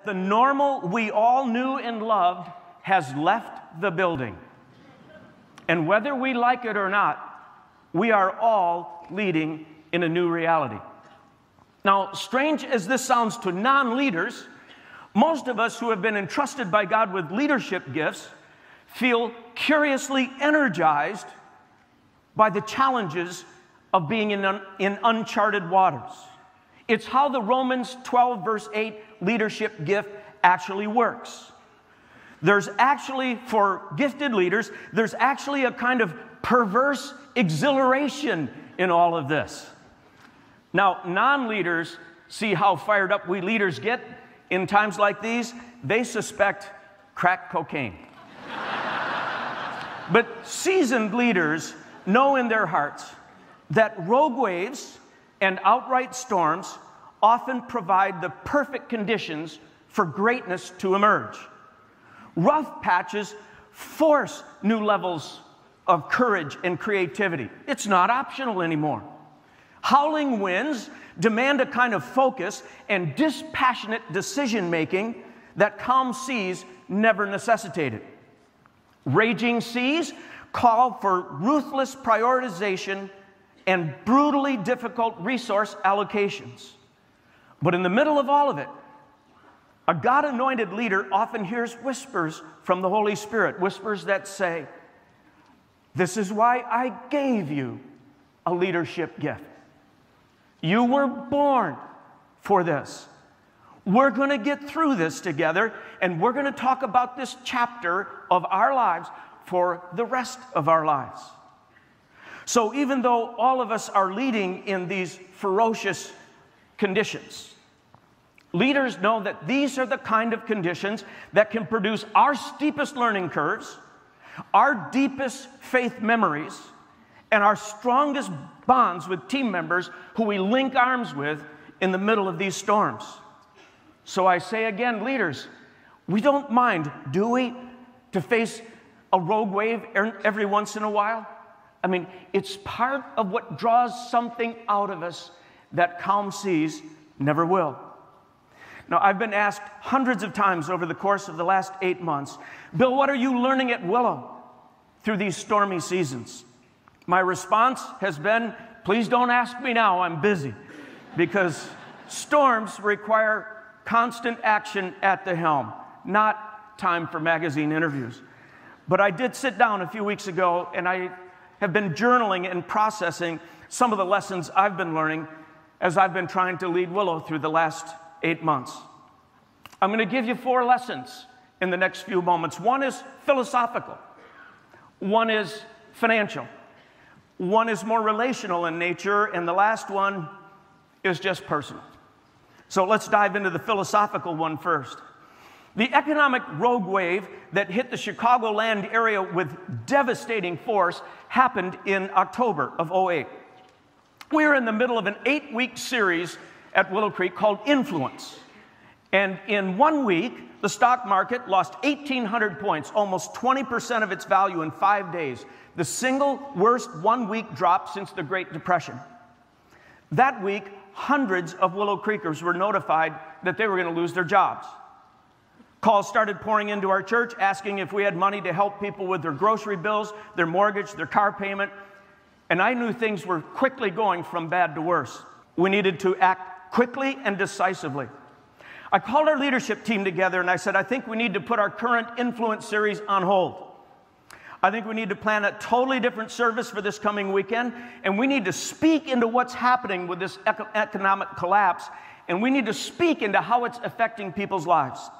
The normal we all knew and loved has left the building. And whether we like it or not, we are all leading in a new reality. Now, strange as this sounds to non-leaders, most of us who have been entrusted by God with leadership gifts feel curiously energized by the challenges of being in uncharted waters. It's how the Romans 12 verse 8 leadership gift actually works. There's actually, for gifted leaders, there's actually a kind of perverse exhilaration in all of this. Now, non-leaders see how fired up we leaders get in times like these. They suspect crack cocaine. But seasoned leaders know in their hearts that rogue waves and outright storms often provide the perfect conditions for greatness to emerge. Rough patches force new levels of courage and creativity. It's not optional anymore. Howling winds demand a kind of focus and dispassionate decision-making that calm seas never necessitated. Raging seas call for ruthless prioritization and brutally difficult resource allocations. But in the middle of all of it, a God-anointed leader often hears whispers from the Holy Spirit, whispers that say, "This is why I gave you a leadership gift. You were born for this. We're going to get through this together, and we're going to talk about this chapter of our lives for the rest of our lives." So even though all of us are leading in these ferocious conditions, leaders know that these are the kind of conditions that can produce our steepest learning curves, our deepest faith memories, and our strongest bonds with team members who we link arms with in the middle of these storms. So I say again, leaders, we don't mind, do we, to face a rogue wave every once in a while? I mean, it's part of what draws something out of us that calm seas never will. Now, I've been asked hundreds of times over the course of the last 8 months, "Bill, what are you learning at Willow through these stormy seasons?" My response has been, please don't ask me now, I'm busy. Because storms require constant action at the helm, not time for magazine interviews. But I did sit down a few weeks ago, and I have been journaling and processing some of the lessons I've been learning as I've been trying to lead Willow through the last 8 months. I'm going to give you 4 lessons in the next few moments. One is philosophical. One is financial. One is more relational in nature, and the last one is just personal. So let's dive into the philosophical one first. The economic rogue wave that hit the Chicagoland area with devastating force happened in October of 2008. We were in the middle of an 8-week series at Willow Creek called Influence. And in 1 week, the stock market lost 1,800 points, almost 20% of its value in 5 days. The single worst 1-week drop since the Great Depression. That week, hundreds of Willow Creekers were notified that they were going to lose their jobs. Calls started pouring into our church asking if we had money to help people with their grocery bills, their mortgage, their car payment. And I knew things were quickly going from bad to worse. We needed to act quickly and decisively. I called our leadership team together and I said, I think we need to put our current Influence series on hold. I think we need to plan a totally different service for this coming weekend, and we need to speak into what's happening with this economic collapse, and we need to speak into how it's affecting people's lives.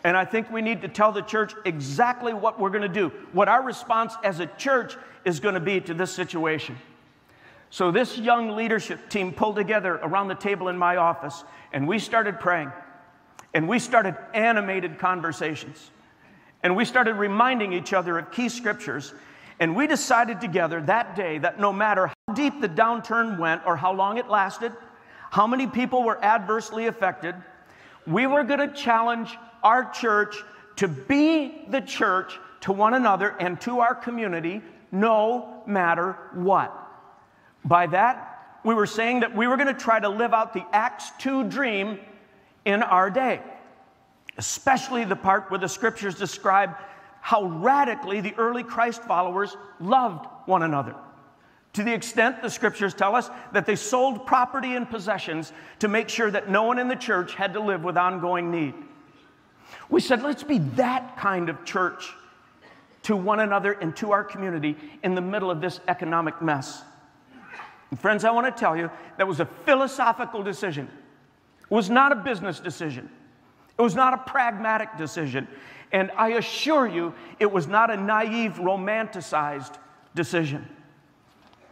And I think we need to tell the church exactly what we're going to do, what our response as a church is going to be to this situation. So this young leadership team pulled together around the table in my office, and we started praying, and we started animated conversations. And we started reminding each other of key scriptures. And we decided together that day that no matter how deep the downturn went or how long it lasted, how many people were adversely affected, we were going to challenge our church to be the church to one another and to our community no matter what. By that, we were saying that we were going to try to live out the Acts 2 dream in our day. especially the part where the scriptures describe how radically the early Christ followers loved one another. To the extent the scriptures tell us that they sold property and possessions to make sure that no one in the church had to live with ongoing need. We said, let's be that kind of church to one another and to our community in the middle of this economic mess. And friends, I want to tell you, that was a philosophical decision. It was not a business decision. It was not a pragmatic decision. And I assure you, it was not a naive, romanticized decision.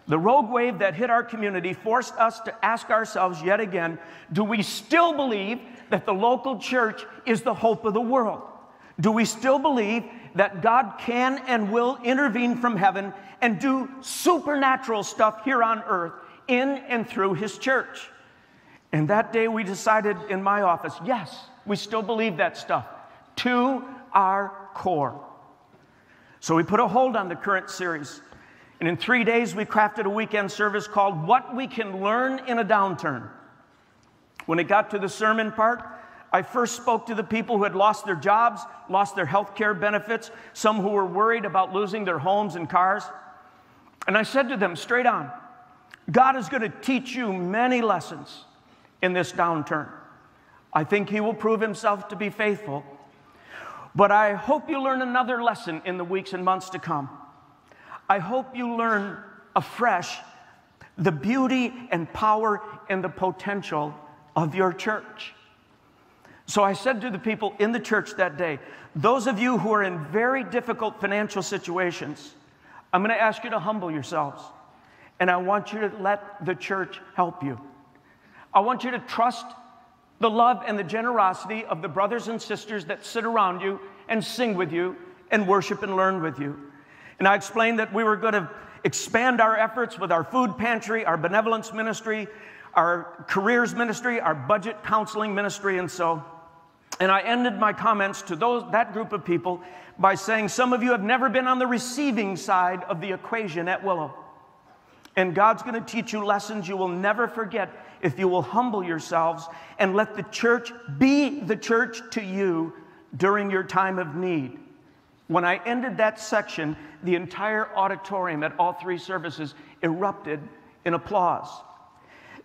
The rogue wave that hit our community forced us to ask ourselves yet again, do we still believe that the local church is the hope of the world? Do we still believe that God can and will intervene from heaven and do supernatural stuff here on earth in and through His church? And that day we decided in my office, yes, we still believe that stuff to our core. So we put a hold on the current series. And in 3 days, we crafted a weekend service called What We Can Learn in a Downturn. When it got to the sermon part, I first spoke to the people who had lost their jobs, lost their health care benefits, some who were worried about losing their homes and cars. And I said to them straight on, God is going to teach you many lessons in this downturn. I think He will prove Himself to be faithful. But I hope you learn another lesson in the weeks and months to come. I hope you learn afresh the beauty and power and the potential of your church. So I said to the people in the church that day, those of you who are in very difficult financial situations, I'm going to ask you to humble yourselves. And I want you to let the church help you. I want you to trust the love and the generosity of the brothers and sisters that sit around you and sing with you and worship and learn with you. And I explained that we were going to expand our efforts with our food pantry, our benevolence ministry, our careers ministry, our budget counseling ministry, and so. And I ended my comments to that group of people by saying, some of you have never been on the receiving side of the equation at Willow. And God's going to teach you lessons you will never forget if you will humble yourselves and let the church be the church to you during your time of need. When I ended that section, the entire auditorium at all 3 services erupted in applause.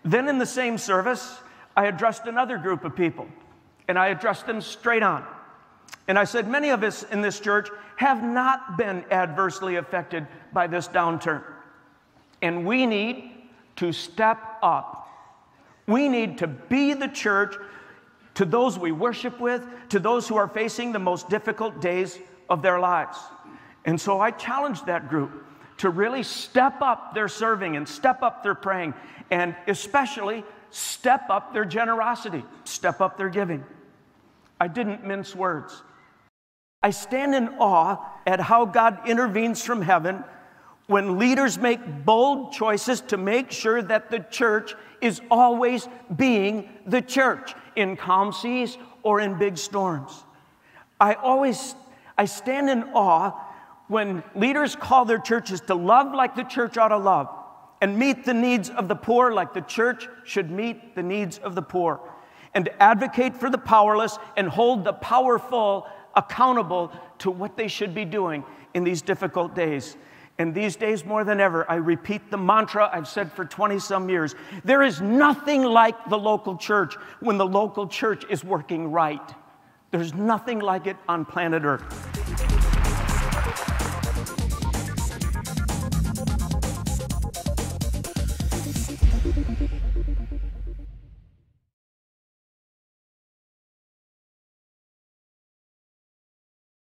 Then in the same service, I addressed another group of people, and I addressed them straight on. And I said, many of us in this church have not been adversely affected by this downturn. And we need to step up. We need to be the church to those we worship with, to those who are facing the most difficult days of their lives. And so I challenged that group to really step up their serving and step up their praying, and especially step up their generosity, step up their giving. I didn't mince words. I stand in awe at how God intervenes from heaven when leaders make bold choices to make sure that the church is always being the church in calm seas or in big storms. I stand in awe when leaders call their churches to love like the church ought to love and meet the needs of the poor like the church should meet the needs of the poor, and to advocate for the powerless and hold the powerful accountable to what they should be doing in these difficult days. And these days more than ever, I repeat the mantra I've said for 20-some years. There is nothing like the local church when the local church is working right. There's nothing like it on planet Earth.